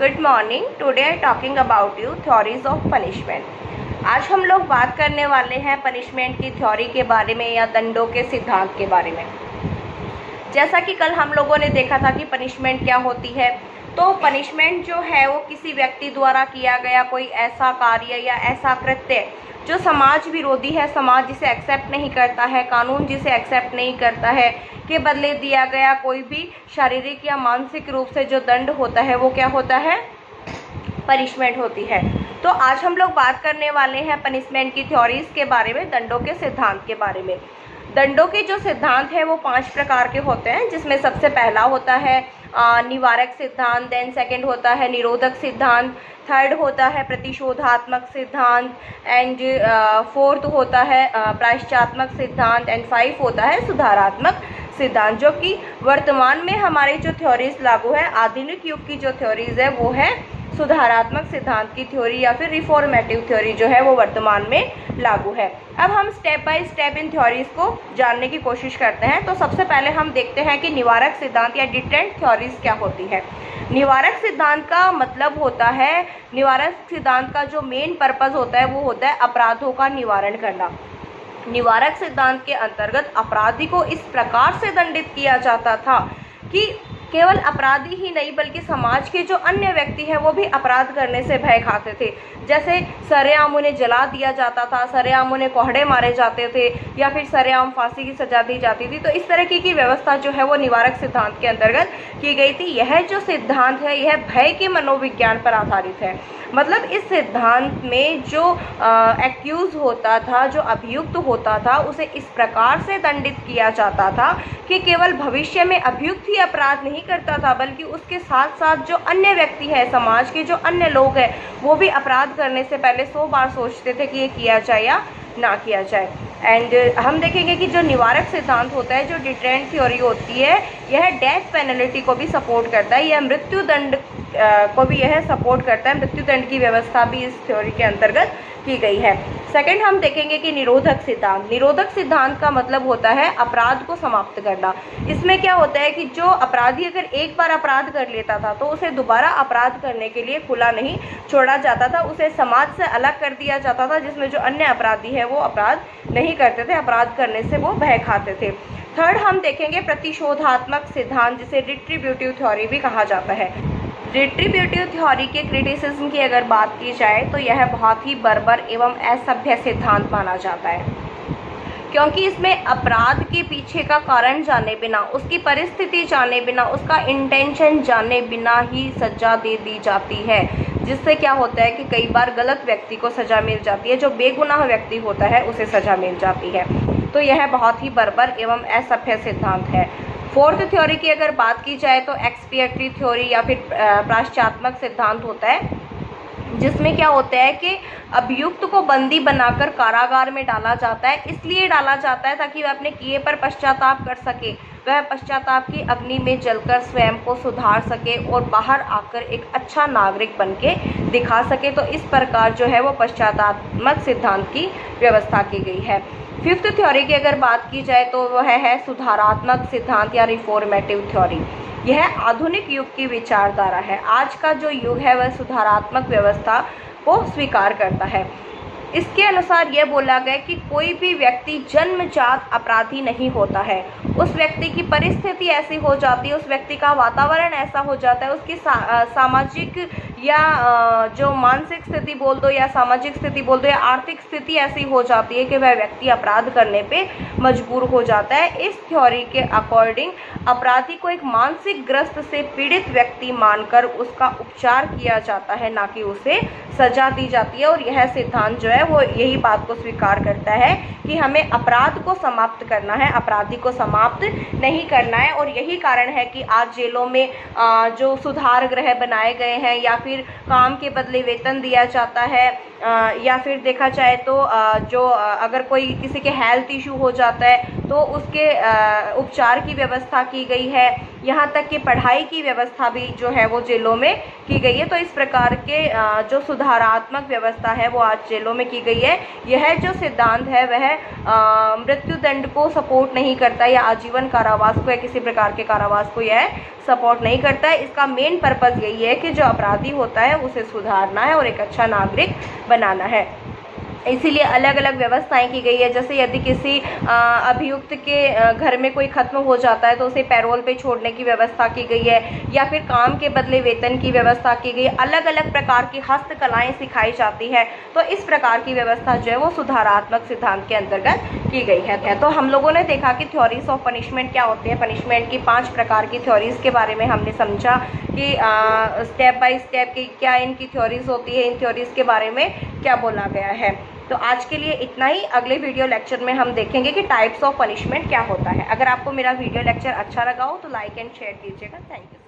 Good morning. Today I talking about you theories of punishment. आज हम लोग बात करने वाले हैं पनिशमेंट की थ्योरी के बारे में या दंडों के सिद्धांत के बारे में। जैसा कि कल हम लोगों ने देखा था कि पनिशमेंट क्या होती है, तो पनिशमेंट जो है वो किसी व्यक्ति द्वारा किया गया कोई ऐसा कार्य या ऐसा कृत्य जो समाज विरोधी है, समाज जिसे एक्सेप्ट नहीं करता है, कानून जिसे एक्सेप्ट नहीं करता है, के बदले दिया गया कोई भी शारीरिक या मानसिक रूप से जो दंड होता है वो क्या होता है, पनिशमेंट होती है। तो आज हम लोग बात करने वाले हैं पनिशमेंट की थ्योरीज के बारे में, दंडों के सिद्धांत के बारे में। दंडों के जो सिद्धांत है वो 5 प्रकार के होते हैं, जिसमें सबसे पहला होता है निवारक सिद्धांत, देन सेकंड होता है निरोधक सिद्धांत, थर्ड होता है प्रतिशोधात्मक सिद्धांत, एंड फोर्थ होता है प्रायश्चात्मक सिद्धांत, एंड 5 होता है सुधारात्मक सिद्धांत। जो कि वर्तमान में हमारी जो थ्योरीज लागू है, आधुनिक युग की जो थ्योरीज है वो है सुधारात्मक सिद्धांत की थ्योरी या फिर रिफॉर्मेटिव थ्योरी जो है वो वर्तमान में लागू है। अब हम step by step in theories को जानने की कोशिश करते हैं। तो सबसे पहले हम देखते हैं कि निवारक सिद्धांत या डिटेरेंट थ्योरीज क्या होती है। निवारक सिद्धांत का मतलब होता है, निवारक सिद्धांत का जो मेन पर्पज होता है वो होता है अपराधों का निवारण करना। निवारक सिद्धांत के अंतर्गत अपराधी को इस प्रकार से दंडित किया जाता था कि केवल अपराधी ही नहीं बल्कि समाज के जो अन्य व्यक्ति हैं वो भी अपराध करने से भय खाते थे। जैसे सरेआम उन्हें जला दिया जाता था, सरेआम उन्हें कोहड़े मारे जाते थे, या फिर सरेआम फांसी की सजा दी जाती थी। तो इस तरह की व्यवस्था जो है वो निवारक सिद्धांत के अंतर्गत की गई थी। यह जो सिद्धांत है यह भय के मनोविज्ञान पर आधारित है। मतलब इस सिद्धांत में जो एक्यूज होता था, जो अभियुक्त होता था, उसे इस प्रकार से दंडित किया जाता था कि केवल भविष्य में अभियुक्त ही अपराध नहीं करता था बल्कि उसके साथ साथ जो अन्य व्यक्ति है, समाज के जो अन्य लोग हैं, वो भी अपराध करने से पहले 100 बार सोचते थे कि ये किया जाए या ना किया जाए। एंड हम देखेंगे कि जो निवारक सिद्धांत होता है, जो डिटेरेंट थ्योरी होती है, यह डेथ पेनल्टी को भी सपोर्ट करता है, यह मृत्यु दंड को भी यह सपोर्ट करता है। मृत्यु दंड की व्यवस्था भी इस थ्योरी के अंतर्गत की गई है। सेकंड हम देखेंगे कि निरोधक सिद्धांत। निरोधक सिद्धांत का मतलब होता है अपराध को समाप्त करना। इसमें क्या होता है कि जो अपराधी अगर एक बार अपराध कर लेता था तो उसे दोबारा अपराध करने के लिए खुला नहीं छोड़ा जाता था, उसे समाज से अलग कर दिया जाता था, जिसमें जो अन्य अपराधी है वो अपराध नहीं करते थे, अपराध करने से वो भय खाते थे। थर्ड हम देखेंगे प्रतिशोधात्मक सिद्धांत, जिसे रिट्रीब्यूटिव थ्योरी भी कहा जाता है। रिट्रीब्यूटिव थ्योरी के क्रिटिसिज्म की अगर बात की जाए तो यह बहुत ही बर्बर एवं असभ्य सिद्धांत माना जाता है, क्योंकि इसमें अपराध के पीछे का कारण जाने बिना, उसकी परिस्थिति जाने बिना, उसका इंटेंशन जाने बिना ही सजा दे दी जाती है, जिससे क्या होता है कि कई बार गलत व्यक्ति को सजा मिल जाती है, जो बेगुनाह व्यक्ति होता है उसे सजा मिल जाती है। तो यह बहुत ही बर्बर एवं असभ्य सिद्धांत है। फोर्थ थ्योरी की अगर बात की जाए तो एक्सपिएटरी थ्योरी या फिर प्रायश्चात्मक सिद्धांत होता है, जिसमें क्या होता है कि अभियुक्त को बंदी बनाकर कारागार में डाला जाता है। इसलिए डाला जाता है ताकि वह अपने किए पर पश्चाताप कर सके, वह पश्चाताप की अग्नि में जलकर स्वयं को सुधार सके और बाहर आकर एक अच्छा नागरिक बन के दिखा सके। तो इस प्रकार जो है वो पश्चातात्मक सिद्धांत की व्यवस्था की गई है। फिफ्थ थ्योरी की अगर बात की जाए तो वह है सुधारात्मक सिद्धांत या रिफॉर्मेटिव थ्योरी। यह आधुनिक युग की विचारधारा है। आज का जो युग है वह सुधारात्मक व्यवस्था को स्वीकार करता है। इसके अनुसार यह बोला गया कि कोई भी व्यक्ति जन्मजात अपराधी नहीं होता है, उस व्यक्ति की परिस्थिति ऐसी हो जाती है, उस व्यक्ति का वातावरण ऐसा हो जाता है, उसकी सामाजिक या जो मानसिक स्थिति बोल दो या सामाजिक स्थिति बोल दो या आर्थिक स्थिति ऐसी हो जाती है कि वह व्यक्ति अपराध करने पे मजबूर हो जाता है। इस थ्योरी के अकॉर्डिंग अपराधी को एक मानसिक ग्रस्त से पीड़ित व्यक्ति मानकर उसका उपचार किया जाता है, ना कि उसे सजा दी जाती है। और यह सिद्धांत जो है वो यही बात को स्वीकार करता है कि हमें अपराध को समाप्त करना है, अपराधी को समाप्त नहीं करना है। और यही कारण है कि आज जेलों में जो सुधार गृह बनाए गए हैं या फिर फिर काम के बदले वेतन दिया जाता है, या फिर देखा जाए तो अगर कोई किसी के हेल्थ इशू हो जाता है तो उसके उपचार की व्यवस्था की गई है। यहाँ तक कि पढ़ाई की व्यवस्था भी जो है वो जेलों में की गई है। तो इस प्रकार के जो सुधारात्मक व्यवस्था है वो आज जेलों में की गई है। यह जो सिद्धांत है वह मृत्युदंड को सपोर्ट नहीं करता या आजीवन कारावास को या किसी प्रकार के कारावास को यह सपोर्ट नहीं करता है। इसका मेन पर्पज़ यही है कि जो अपराधी होता है उसे सुधारना है और एक अच्छा नागरिक बनाना है। इसीलिए अलग अलग व्यवस्थाएं की गई है। जैसे यदि किसी अभियुक्त के घर में कोई खत्म हो जाता है तो उसे पैरोल पे छोड़ने की व्यवस्था की गई है, या फिर काम के बदले वेतन की व्यवस्था की गई है। अलग अलग प्रकार की हस्तकलाएं सिखाई जाती है। तो इस प्रकार की व्यवस्था जो है वो सुधारात्मक सिद्धांत के अंतर्गत की गई है। तो हम लोगों ने देखा कि थ्योरीज ऑफ पनिशमेंट क्या होती है। पनिशमेंट की 5 प्रकार की थ्योरीज के बारे में हमने समझा कि स्टेप बाय स्टेप की क्या इनकी थ्योरीज होती है, इन थ्योरीज के बारे में क्या बोला गया है। तो आज के लिए इतना ही। अगले वीडियो लेक्चर में हम देखेंगे कि टाइप्स ऑफ पनिशमेंट क्या होता है। अगर आपको मेरा वीडियो लेक्चर अच्छा लगा हो तो लाइक एंड शेयर कीजिएगा। Thank you.